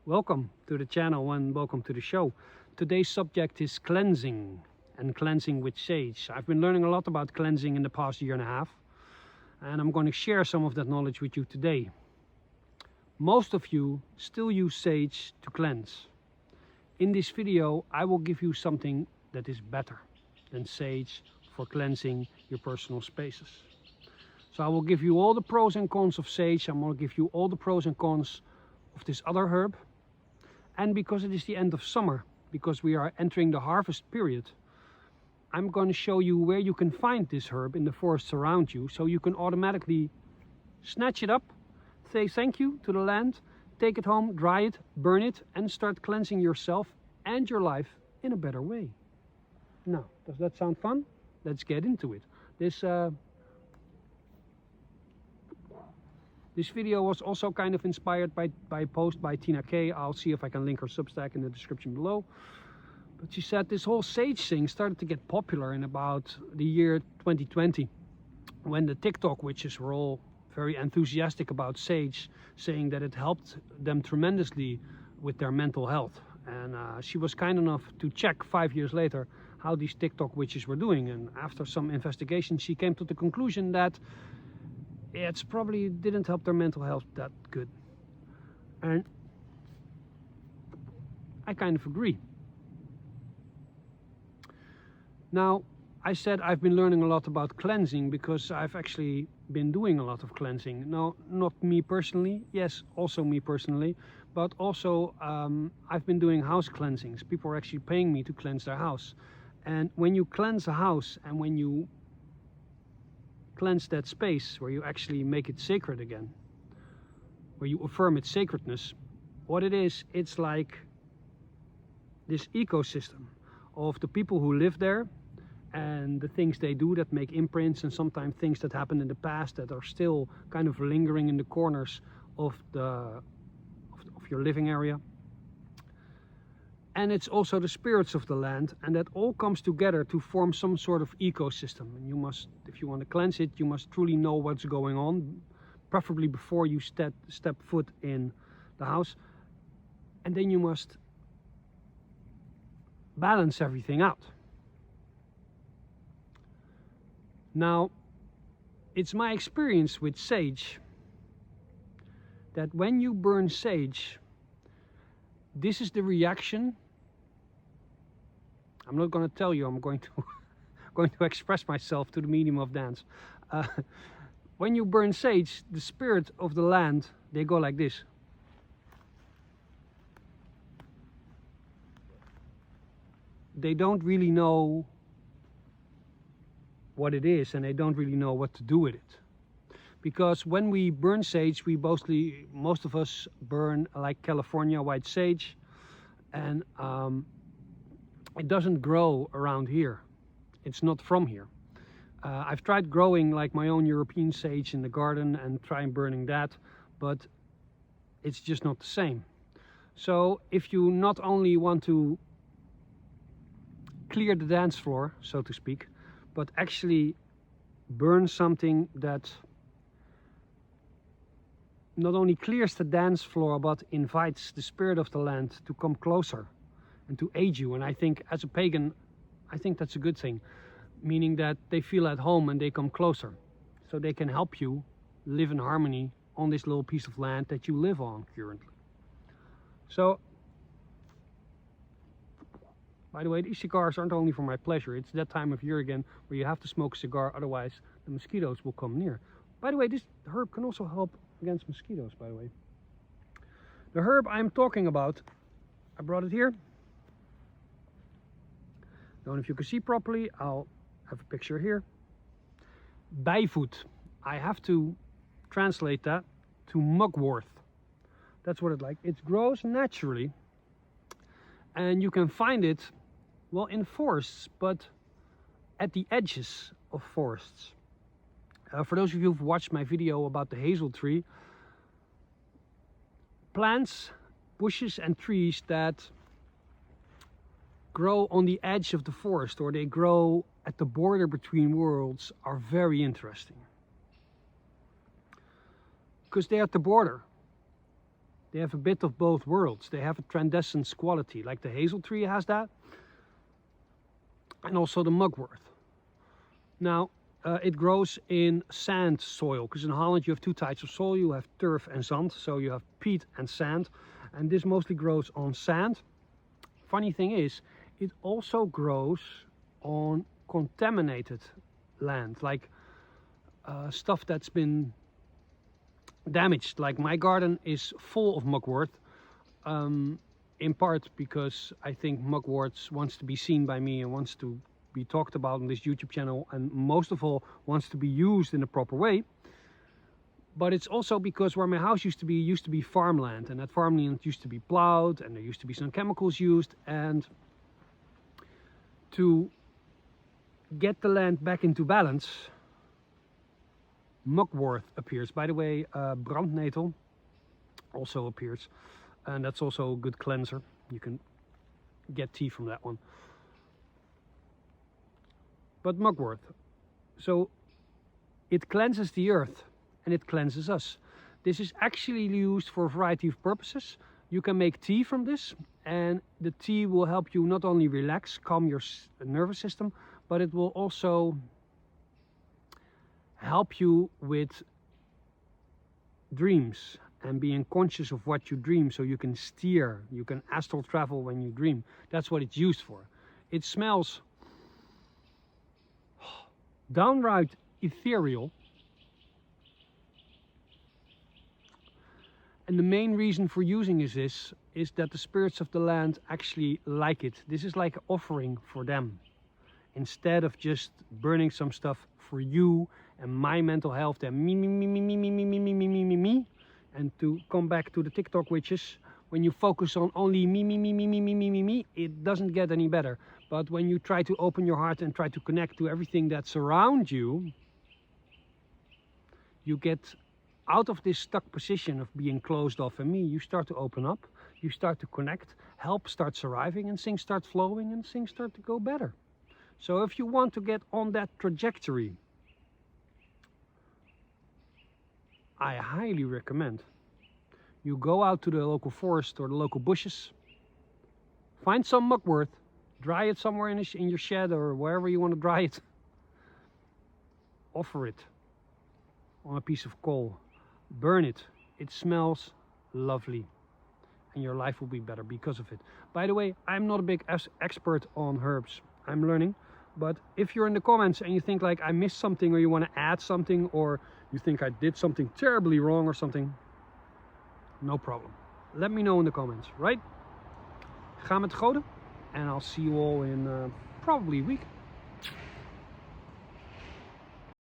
Welcome to the channel and welcome to the show. Today's subject is cleansing and cleansing with sage. I've been learning a lot about cleansing in the past year and a half, and I'm going to share some of that knowledge with you today. Most of you still use sage to cleanse. In this video I will give you something that is better than sage for cleansing your personal spaces. So I will give you all the pros and cons of sage. I'm going to give you all the pros and cons of this other herb. And because it is the end of summer, because we are entering the harvest period, I'm going to show you where you can find this herb in the forests around you, so you can automatically snatch it up, say thank you to the land, take it home, dry it, burn it, and start cleansing yourself and your life in a better way. Now, does that sound fun? Let's get into it. This video was also kind of inspired by a post by Tina K. I'll see if I can link her substack in the description below. But she said this whole sage thing started to get popular in about the year 2020, when the TikTok witches were all very enthusiastic about sage, saying that it helped them tremendously with their mental health. And she was kind enough to check 5 years later how these TikTok witches were doing. And after some investigation, she came to the conclusion that it probably didn't help their mental health that good. And I kind of agree. Now, I said I've been learning a lot about cleansing because I've actually been doing a lot of cleansing. Now, not me personally, yes, also me personally, but also I've been doing house cleansings. People are actually paying me to cleanse their house. And when you cleanse a house and when you cleanse that space, where you actually make it sacred again, where you affirm its sacredness, what it is, it's like this ecosystem of the people who live there and the things they do that make imprints, and sometimes things that happened in the past that are still kind of lingering in the corners of your living area. And it's also the spirits of the land, and that all comes together to form some sort of ecosystem. And you must, if you want to cleanse it, you must truly know what's going on, preferably before you step foot in the house. And then you must balance everything out. Now, it's my experience with sage that when you burn sage, this is the reaction. I'm not going to tell you, I'm going to express myself to the medium of dance. When you burn sage, the spirit of the land, they go like this. They don't really know what it is, and they don't really know what to do with it. Because when we burn sage, most of us burn like California white sage, and it doesn't grow around here. It's not from here. I've tried growing like my own European sage in the garden and trying burning that, but it's just not the same. So if you not only want to clear the dance floor, so to speak, but actually burn something that not only clears the dance floor, but invites the spirit of the land to come closer and to aid you. And I think as a pagan, I think that's a good thing, meaning that they feel at home and they come closer, so they can help you live in harmony on this little piece of land that you live on currently. So, by the way, these cigars aren't only for my pleasure. It's that time of year again where you have to smoke a cigar, otherwise the mosquitoes will come near. By the way, this herb can also help against mosquitoes, by the way. The herb I'm talking about, I brought it here. Don't know if you can see properly. I'll have a picture here. Bijvoet. I have to translate that to mugwort. That's what it's like. It grows naturally, and you can find it, well, in forests, but at the edges of forests. For those of you who've watched my video about the hazel tree, plants, bushes and trees that grow on the edge of the forest, or they grow at the border between worlds, are very interesting. Because they're at the border. They have a bit of both worlds. They have a transcendence quality, like the hazel tree has that, and also the mugwort. Now, it grows in sand soil, because in Holland you have two types of soil. You have turf and zand, so you have peat and sand, and this mostly grows on sand. Funny thing is, it also grows on contaminated land, like stuff that's been damaged. Like my garden is full of mugwort, in part because I think mugwort wants to be seen by me and wants to be talked about on this YouTube channel, and most of all wants to be used in a proper way. But it's also because where my house used to be farmland, and that farmland used to be plowed, and there used to be some chemicals used, and to get the land back into balance, mugwort appears. By the way, brandnetel also appears, and that's also a good cleanser. You can get tea from that one. But mugwort, so it cleanses the earth and it cleanses us. This is actually used for a variety of purposes. You can make tea from this, and the tea will help you not only relax, calm your nervous system, but it will also help you with dreams and being conscious of what you dream, so you can steer, you can astral travel when you dream. That's what it's used for. It smells downright ethereal, and the main reason for using this is that the spirits of the land actually like it. This is like an offering for them, instead of just burning some stuff for you and my mental health and me. And to come back to the TikTok witches, when you focus on only me, it doesn't get any better. But when you try to open your heart and try to connect to everything that's around you, you get out of this stuck position of being closed off and me. You start to open up, you start to connect, help starts arriving, and things start flowing and things start to go better. So if you want to get on that trajectory, I highly recommend you go out to the local forest or the local bushes, find some mugwort, dry it somewhere in your shed or wherever you want to dry it. Offer it on a piece of coal. Burn it. It smells lovely. And your life will be better because of it. By the way, I'm not a big expert on herbs. I'm learning. But if you're in the comments and you think like I missed something, or you want to add something, or you think I did something terribly wrong or something, no problem. Let me know in the comments, right? Ga met goden. And I'll see you all in probably a week.